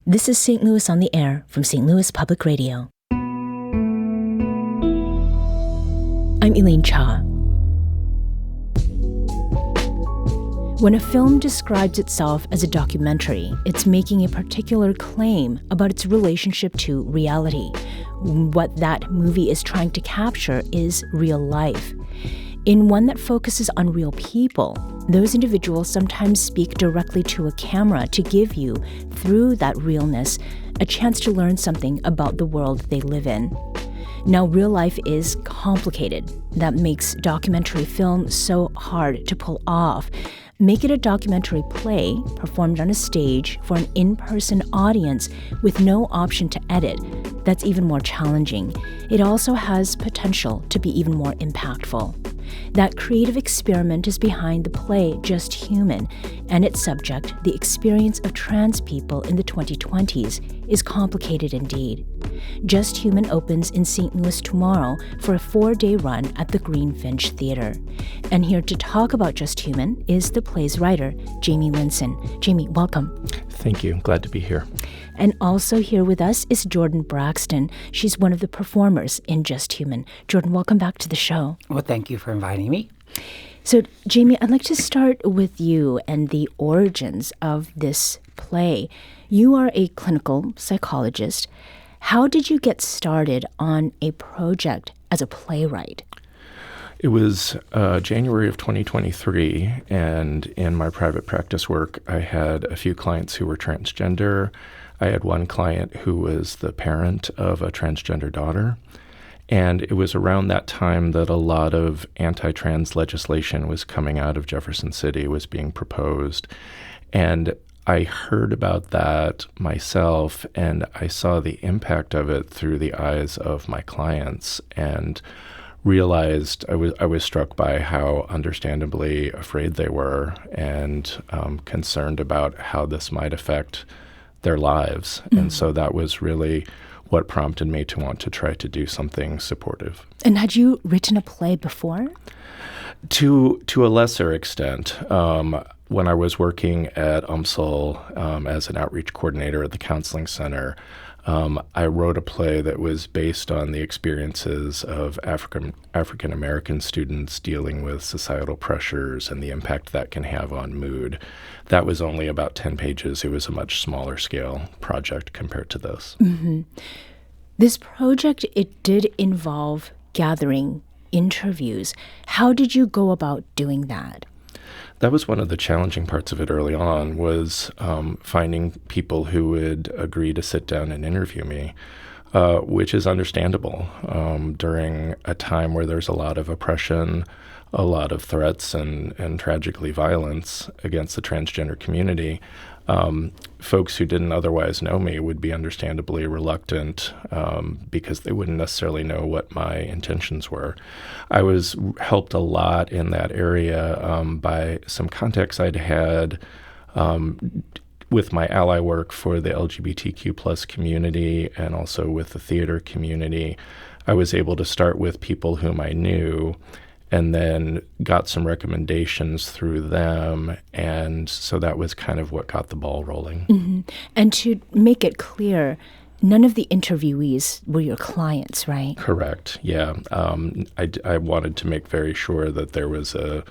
This is St. Louis on the Air from St. Louis Public Radio. I'm Elaine Cha. When a film describes itself as a documentary, it's making a particular claim about its relationship to reality. What that movie is trying to capture is real life. In one that focuses on real people, those individuals sometimes speak directly to a camera to give you, through that realness, a chance to learn something about the world they live in. Now, real life is complicated. That makes documentary film so hard to pull off. Make it a documentary play performed on a stage for an in-person audience with no option to edit. That's even more challenging. It also has potential to be even more impactful. That creative experiment is behind the play Just Human, and its subject, the experience of trans people in the 2020s, is complicated indeed. Just Human opens in St. Louis tomorrow for a 4-day run at the Greenfinch Theater. And here to talk about Just Human is the play's writer, Jamie Linson. Jamie, welcome. Thank you. Glad to be here. And also here with us is Jordan Braxton. She's one of the performers in Just Human. Jordan, welcome back to the show. Well, thank you for inviting me. So, Jamie, I'd like to start with you and the origins of this play. You are a clinical psychologist. How did you get started on a project as a playwright? It was January of 2023, and in my private practice work, I had a few clients who were transgender. I had one client who was the parent of a transgender daughter, and it was around that time that a lot of anti-trans legislation was coming out of Jefferson City, was being proposed, and I heard about that myself, and I saw the impact of it through the eyes of my clients, and realized I was struck by how understandably afraid they were and concerned about how this might affect their lives. Mm-hmm. And so that was really what prompted me to want to try to do something supportive. And had you written a play before? To a lesser extent. When I was working at UMSL as an outreach coordinator at the counseling center, I wrote a play that was based on the experiences of African American students dealing with societal pressures and the impact that can have on mood. That was only about 10 pages. It was a much smaller scale project compared to this. Mm-hmm. This project, it did involve gathering interviews. How did you go about doing that? That was one of the challenging parts of it early on, was finding people who would agree to sit down and interview me, which is understandable during a time where there's a lot of oppression, a lot of threats, and tragically violence against the transgender community. Folks who didn't otherwise know me would be understandably reluctant because they wouldn't necessarily know what my intentions were. I was helped a lot in that area by some contacts I'd had with my ally work for the LGBTQ plus community and also with the theater community. I was able to start with people whom I knew and then got some recommendations through them. And so that was kind of what got the ball rolling. Mm-hmm. And to make it clear, none of the interviewees were your clients, right? Correct, yeah. I wanted to make very sure that there was a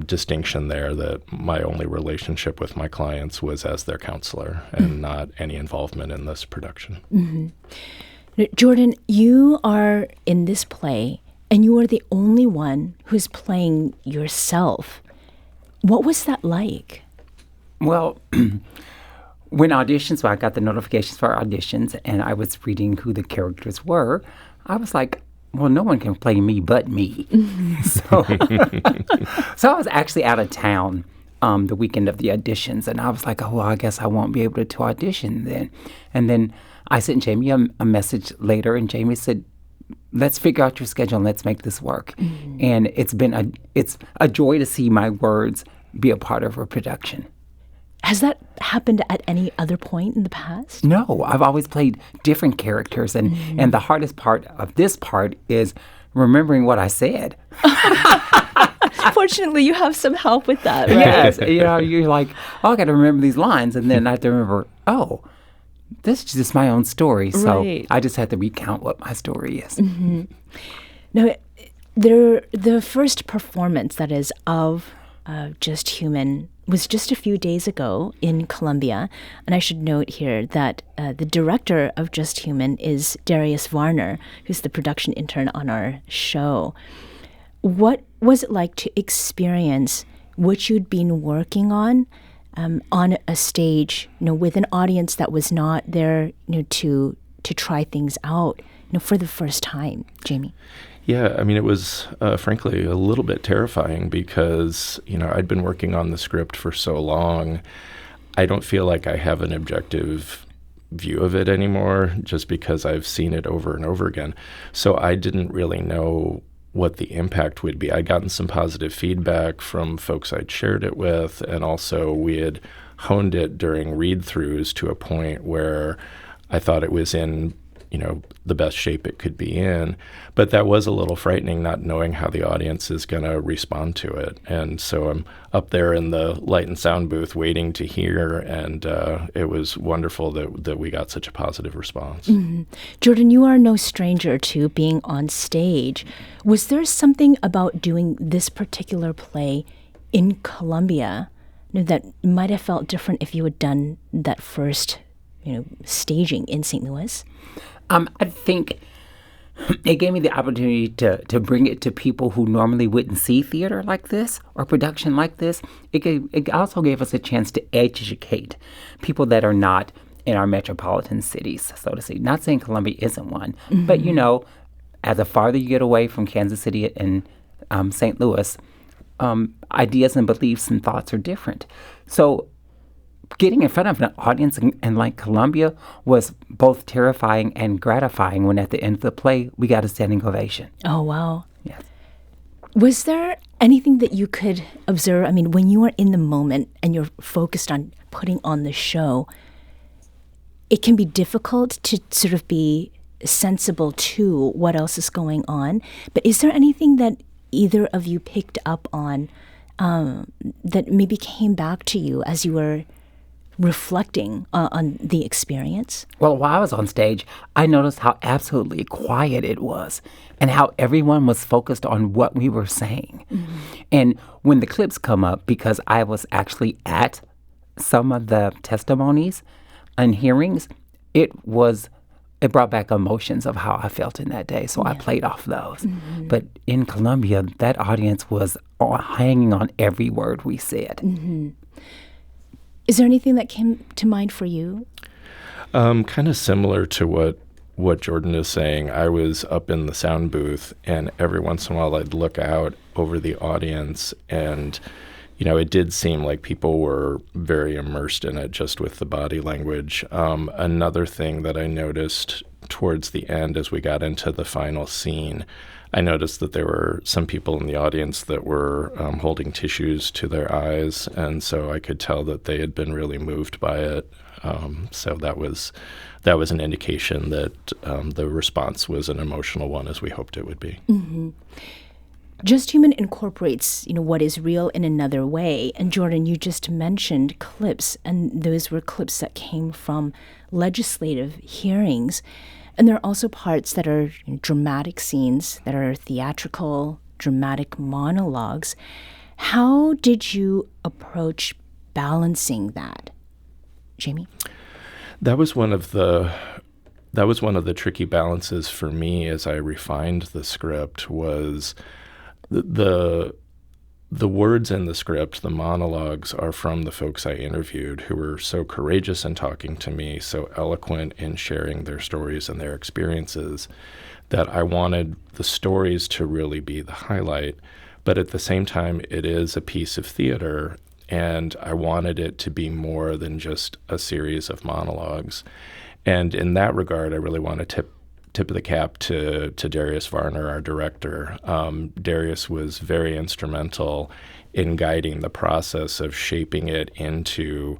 distinction there, that my only relationship with my clients was as their counselor and not any involvement in this production. Mm-hmm. Jordan, you are in this play, and you are the only one who's playing yourself. What was that like? Well, when auditions, I got the notifications for auditions, and I was reading who the characters were. I was like, well, no one can play me but me. So I was actually out of town the weekend of the auditions, and I was like, oh, well, I guess I won't be able to audition then. And then I sent Jamie a message later, and Jamie said, let's figure out your schedule and let's make this work. Mm-hmm. And it's a joy to see my words be a part of a production. Has that happened at any other point in the past? No, I've always played different characters, and the hardest part of this part is remembering what I said. Fortunately, you have some help with that, right? Yes, you're like, oh, I got to remember these lines, and then I have to remember, oh, this is just my own story. So Right. I just had to recount what my story is. Now, the first performance, that is, of Just Human was just a few days ago in Colombia. And I should note here that the director of Just Human is Darius Varner, who's the production intern on our show. What was it like to experience what you'd been working on a stage, with an audience that was not there, to try things out, for the first time, Jamie? Yeah, I mean, it was frankly a little bit terrifying because, I'd been working on the script for so long. I don't feel like I have an objective view of it anymore just because I've seen it over and over again. So I didn't really know what the impact would be. I'd gotten some positive feedback from folks I'd shared it with, and also we had honed it during read-throughs to a point where I thought it was in the best shape it could be in. But that was a little frightening, not knowing how the audience is going to respond to it. And so I'm up there in the light and sound booth waiting to hear, and it was wonderful that we got such a positive response. Mm-hmm. Jordan, you are no stranger to being on stage. Was there something about doing this particular play in Colombia that might have felt different if you had done that first, staging in St. Louis? I think it gave me the opportunity to bring it to people who normally wouldn't see theater like this or production like this. It also gave us a chance to educate people that are not in our metropolitan cities, so to speak. Not saying Columbia isn't one, but as the farther you get away from Kansas City and St. Louis, ideas and beliefs and thoughts are different. So getting in front of an audience in like Columbia was both terrifying and gratifying when at the end of the play, we got a standing ovation. Oh, wow. Yes. Was there anything that you could observe? I mean, when you are in the moment and you're focused on putting on the show, it can be difficult to sort of be sensible to what else is going on. But is there anything that either of you picked up on that maybe came back to you as you were reflecting on the experience? Well, while I was on stage, I noticed how absolutely quiet it was and how everyone was focused on what we were saying. Mm-hmm. And when the clips come up, because I was actually at some of the testimonies and hearings, it brought back emotions of how I felt in that day. So I played off those. Mm-hmm. But in Colombia, that audience was hanging on every word we said. Mm-hmm. Is there anything that came to mind for you? Kind of similar to what Jordan is saying. I was up in the sound booth, and every once in a while I'd look out over the audience, and it did seem like people were very immersed in it just with the body language. Another thing that I noticed towards the end as we got into the final scene, I noticed that there were some people in the audience that were holding tissues to their eyes, and so I could tell that they had been really moved by it. So that was an indication that the response was an emotional one, as we hoped it would be. Mm-hmm. Just Human incorporates, what is real in another way. And Jordan, you just mentioned clips, and those were clips that came from legislative hearings. And there are also parts that are dramatic scenes, that are theatrical, dramatic monologues. How did you approach balancing that, Jamie? That was one of the tricky balances for me as I refined the script. Was the words in the script, the monologues, are from the folks I interviewed who were so courageous in talking to me, so eloquent in sharing their stories and their experiences, that I wanted the stories to really be the highlight. But at the same time, it is a piece of theater, and I wanted it to be more than just a series of monologues. And in that regard, I really want to tip of the cap to Darius Varner, our director. Darius was very instrumental in guiding the process of shaping it into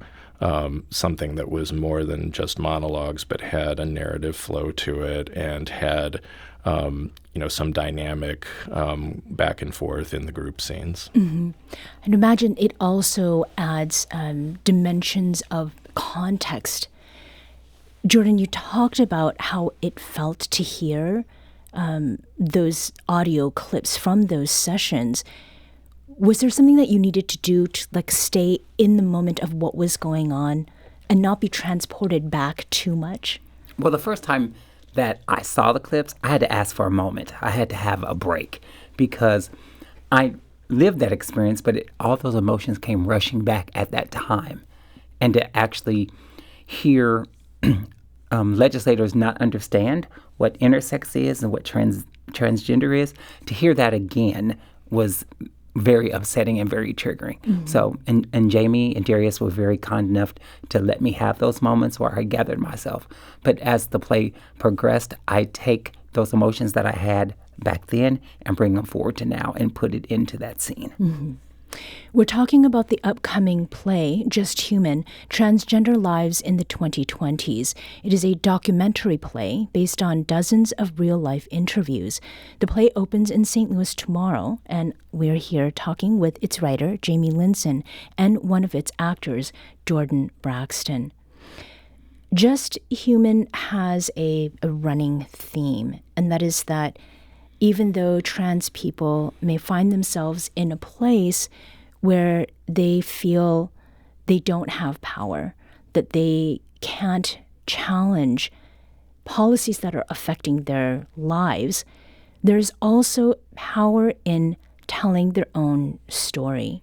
something that was more than just monologues, but had a narrative flow to it and had some dynamic back and forth in the group scenes. Mm-hmm. And imagine it also adds dimensions of context. Jordan, you talked about how it felt to hear those audio clips from those sessions. Was there something that you needed to do to like stay in the moment of what was going on and not be transported back too much? Well, the first time that I saw the clips, I had to ask for a moment. I had to have a break because I lived that experience, but all those emotions came rushing back at that time. And to actually hear legislators not understand what intersex is and what transgender is, to hear that again was very upsetting and very triggering. Mm-hmm. So, and Jamie and Darius were very kind enough to let me have those moments where I gathered myself. But as the play progressed, I take those emotions that I had back then and bring them forward to now and put it into that scene. Mm-hmm. We're talking about the upcoming play, Just Human, Transgender Lives in the 2020s. It is a documentary play based on dozens of real-life interviews. The play opens in St. Louis tomorrow, and we're here talking with its writer, Jamie Linson, and one of its actors, Jordan Braxton. Just Human has a running theme, and that is that even though trans people may find themselves in a place where they feel they don't have power, that they can't challenge policies that are affecting their lives, there's also power in telling their own story.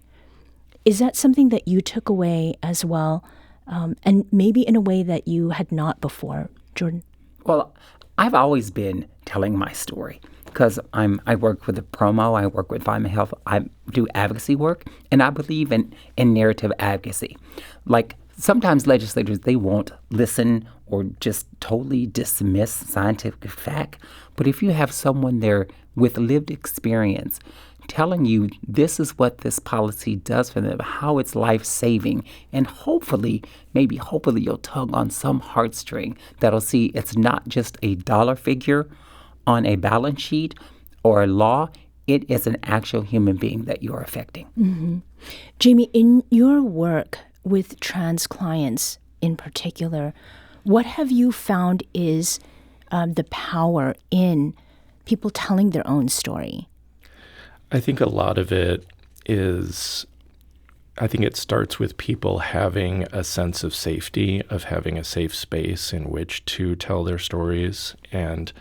Is that something that you took away as well, and maybe in a way that you had not before, Jordan? Well, I've always been telling my story. Because I work with the promo, I work with Environment Health, I do advocacy work, and I believe in narrative advocacy. Like sometimes legislators, they won't listen or just totally dismiss scientific fact. But if you have someone there with lived experience telling you this is what this policy does for them, how it's life-saving, and hopefully you'll tug on some heartstring that'll see it's not just a dollar figure on a balance sheet or a law, it is an actual human being that you're affecting. Mm-hmm. Jamie, in your work with trans clients in particular, what have you found is the power in people telling their own story? I think a lot of it is, I think it starts with people having a sense of safety, of having a safe space in which to tell their stories. And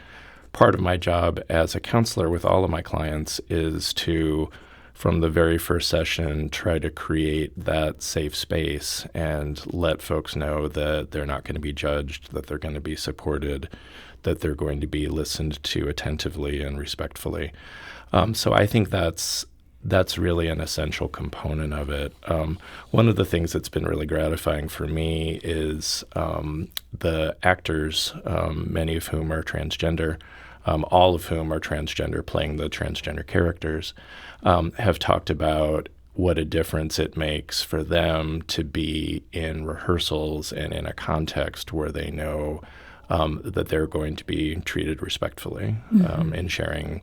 part of my job as a counselor with all of my clients is to, from the very first session, try to create that safe space and let folks know that they're not going to be judged, that they're going to be supported, that they're going to be listened to attentively and respectfully. So I think that's really an essential component of it. One of the things that's been really gratifying for me is the actors, many of whom are transgender, all of whom are transgender, playing the transgender characters, have talked about what a difference it makes for them to be in rehearsals and in a context where they know that they're going to be treated respectfully in sharing.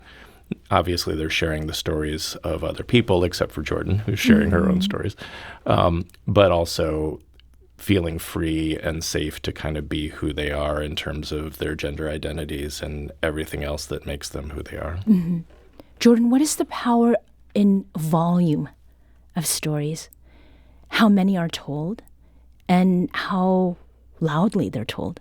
Obviously, they're sharing the stories of other people, except for Jordan, who's sharing her own stories, but also feeling free and safe to kind of be who they are in terms of their gender identities and everything else that makes them who they are. Mm-hmm. Jordan, what is the power in volume of stories? How many are told and how loudly they're told?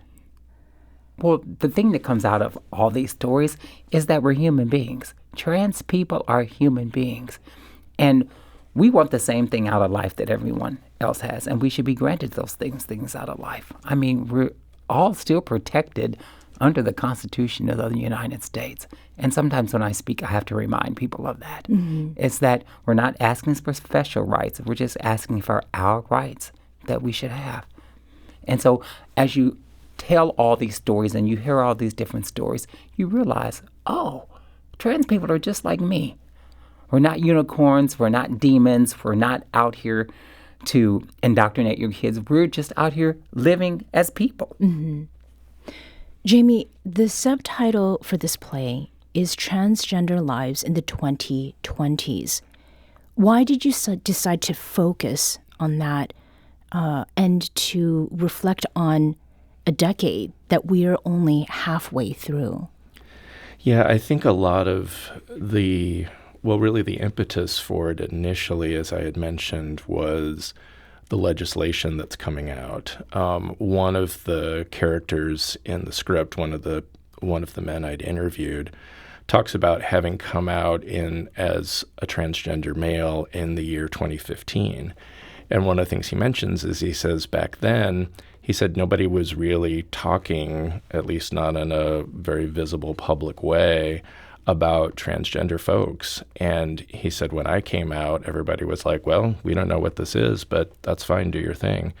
Well, the thing that comes out of all these stories is that we're human beings. Trans people are human beings. And we want the same thing out of life that everyone else has, and we should be granted those things out of life. I mean, we're all still protected under the Constitution of the United States. And sometimes when I speak, I have to remind people of that. Mm-hmm. It's that we're not asking for special rights. We're just asking for our rights that we should have. And so as you tell all these stories and you hear all these different stories, you realize, oh, trans people are just like me. We're not unicorns. We're not demons. We're not out here to indoctrinate your kids. We're just out here living as people. Mm-hmm. Jamie, the subtitle for this play is Transgender Lives in the 2020s. Why did you decide to focus on that and to reflect on a decade that we are only halfway through? Yeah, I think a lot of really the impetus for it initially, as I had mentioned, was the legislation that's coming out. One of the characters in the script, one of the men I'd interviewed, talks about having come out as a transgender male in the year 2015. And one of the things he mentions is he says back then, he said nobody was really talking, at least not in a very visible public way, about transgender folks. And he said, when I came out, everybody was like, well, we don't know what this is, but that's fine, do your thing.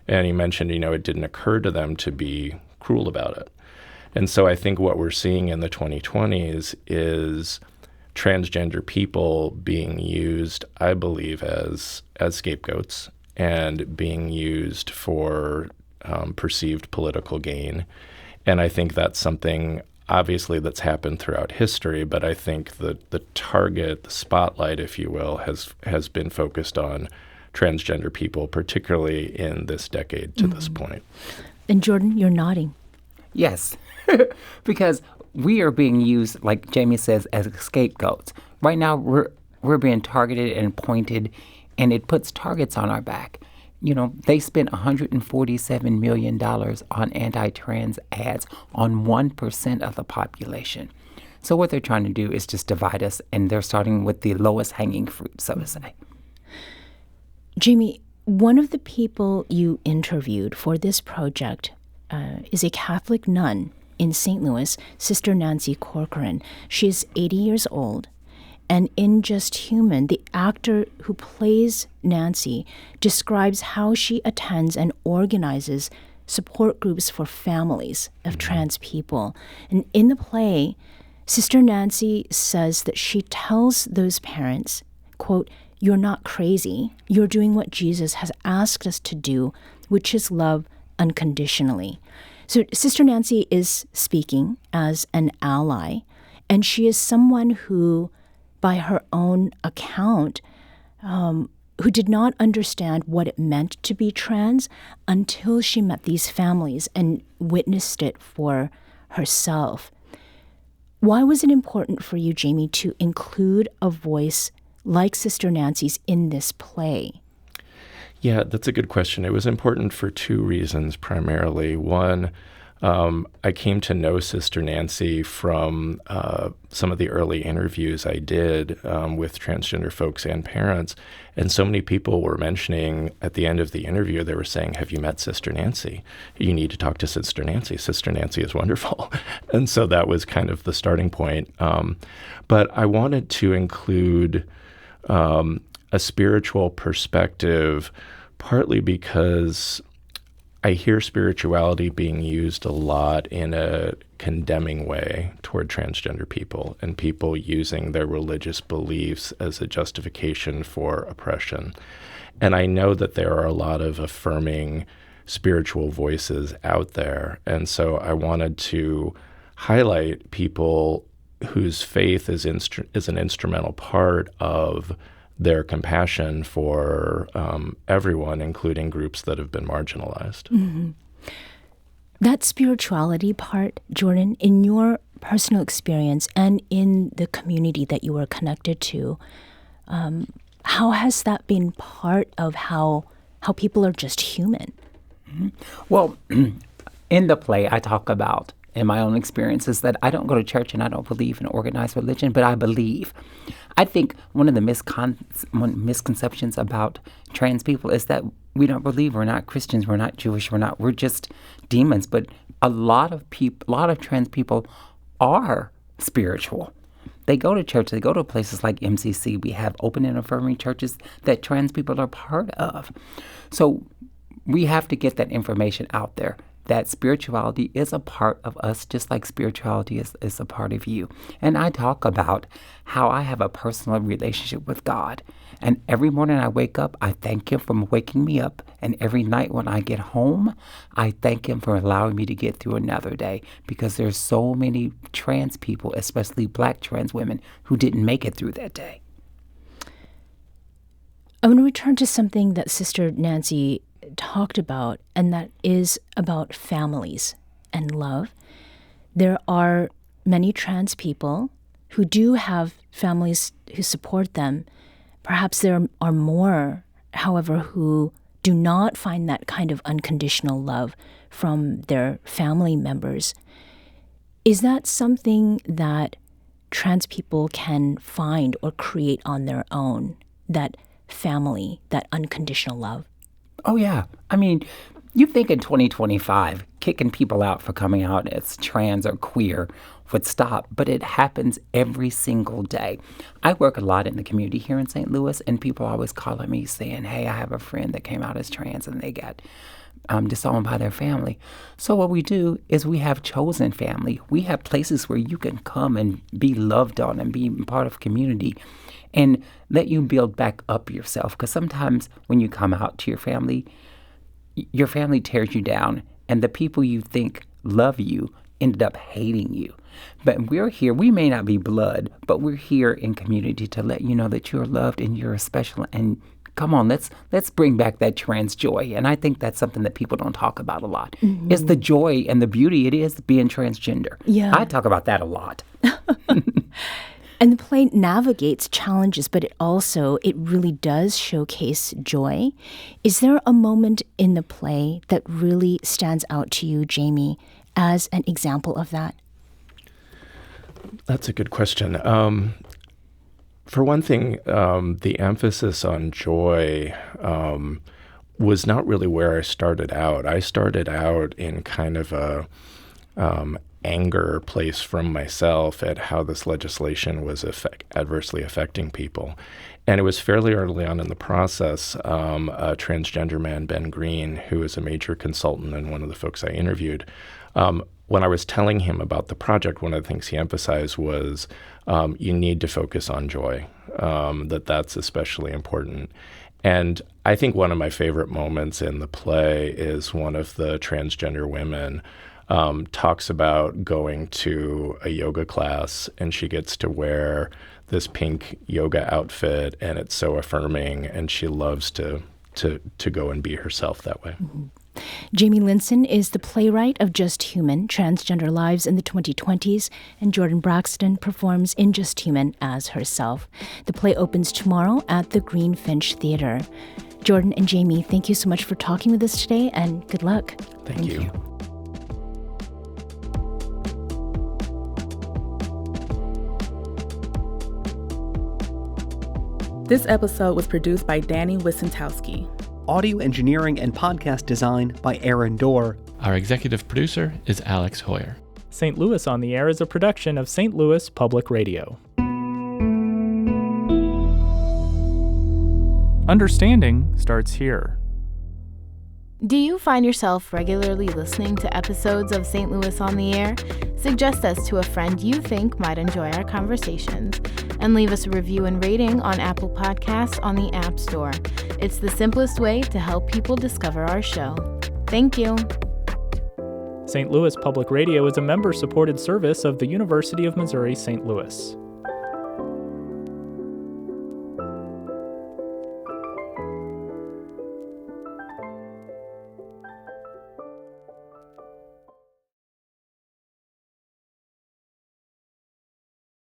And he mentioned, it didn't occur to them to be cruel about it. And so I think what we're seeing in the 2020s is transgender people being used, I believe, as scapegoats and being used for perceived political gain. And I think that's something, obviously, that's happened throughout history, but I think the target, the spotlight, if you will, has been focused on transgender people, particularly in this decade to this point. And Jordan, you're nodding. Yes, because we are being used, like Jamie says, as scapegoats. Right now, we're being targeted and pointed, and it puts targets on our back. They spent $147 million on anti-trans ads on 1% of the population. So what they're trying to do is just divide us, and they're starting with the lowest hanging fruit, so to say. Jamie, one of the people you interviewed for this project is a Catholic nun in St. Louis, Sister Nancy Corcoran. She is 80 years old. And in Just Human, the actor who plays Nancy describes how she attends and organizes support groups for families of trans people. And in the play, Sister Nancy says that she tells those parents, quote, "You're not crazy. You're doing what Jesus has asked us to do, which is love unconditionally." So Sister Nancy is speaking as an ally, and she is someone who, by her own account, who did not understand what it meant to be trans until she met these families and witnessed it for herself. Why was it important for you, Jamie, to include a voice like Sister Nancy's in this play? Yeah, that's a good question. It was important for two reasons, primarily. One, I came to know Sister Nancy from some of the early interviews I did with transgender folks and parents. And so many people were mentioning at the end of the interview, they were saying, "Have you met Sister Nancy? You need to talk to Sister Nancy. Sister Nancy is wonderful." And so that was kind of the starting point. But I wanted to include a spiritual perspective, partly because I hear spirituality being used a lot in a condemning way toward transgender people and people using their religious beliefs as a justification for oppression. And I know that there are a lot of affirming spiritual voices out there. And so I wanted to highlight people whose faith is an instrumental part of their compassion for everyone, including groups that have been marginalized. Mm-hmm. That spirituality part, Jordan, in your personal experience and in the community that you were connected to, how has that been part of how people are just human? Mm-hmm. Well, in the play, I talk about, in my own experiences, that I don't go to church and I don't believe in organized religion, but I believe. I think one of the misconceptions about trans people is that we don't believe. We're not Christians. We're not Jewish. We're just demons. But a lot of trans people are spiritual. They go to church. They go to places like MCC. We have open and affirming churches that trans people are part of. So we have to get that information out there, that spirituality is a part of us, just like spirituality is a part of you. And I talk about how I have a personal relationship with God. And every morning I wake up, I thank Him for waking me up. And every night when I get home, I thank Him for allowing me to get through another day. Because there's so many trans people, especially Black trans women, who didn't make it through that day. I want to return to something that Sister Nancy get talked about, and that is about families and love. There are many trans people who do have families who support them. Perhaps there are more, however, who do not find that kind of unconditional love from their family members. Is that something that trans people can find or create on their own, that family, that unconditional love? Oh, yeah. I mean, you think in 2025, kicking people out for coming out as trans or queer would stop, but it happens every single day. I work a lot in the community here in St. Louis, and people always calling me saying, hey, I have a friend that came out as trans and they got disowned by their family. So what we do is we have chosen family. We have places where you can come and be loved on and be part of community and let you build back up yourself. Because sometimes when you come out to your family tears you down, and the people you think love you ended up hating you. But we're here, we may not be blood, but we're here in community to let you know that you're loved and you're special. And come on, let's bring back that trans joy. And I think that's something that people don't talk about a lot. Mm-hmm. It's the joy and the beauty it is being transgender. Yeah. I talk about that a lot. And the play navigates challenges, but it really does showcase joy. Is there a moment in the play that really stands out to you, Jamie, as an example of that? That's a good question. For one thing, the emphasis on joy was not really where I started out. I started out in kind of a anger place from myself at how this legislation was adversely affecting people. And it was fairly early on in the process, a transgender man, Ben Green, who is a major consultant and one of the folks I interviewed, when I was telling him about the project, one of the things he emphasized was you need to focus on joy, that's especially important. And I think one of my favorite moments in the play is one of the transgender women talks about going to a yoga class, and she gets to wear this pink yoga outfit, and it's so affirming, and she loves to go and be herself that way. Mm-hmm. Jamie Linson is the playwright of Just Human, Transgender Lives in the 2020s, and Jordan Braxton performs in Just Human as herself. The play opens tomorrow at the Greenfinch Theater. Jordan and Jamie, thank you so much for talking with us today, and good luck. Thank you. This episode was produced by Danny Wissentowski. Audio engineering and podcast design by Aaron Dorr. Our executive producer is Alex Hoyer. St. Louis on the Air is a production of St. Louis Public Radio. Understanding starts here. Do you find yourself regularly listening to episodes of St. Louis on the Air? Suggest us to a friend you think might enjoy our conversations, and leave us a review and rating on Apple Podcasts on the App Store. It's the simplest way to help people discover our show. Thank you. St. Louis Public Radio is a member-supported service of the University of Missouri St. Louis.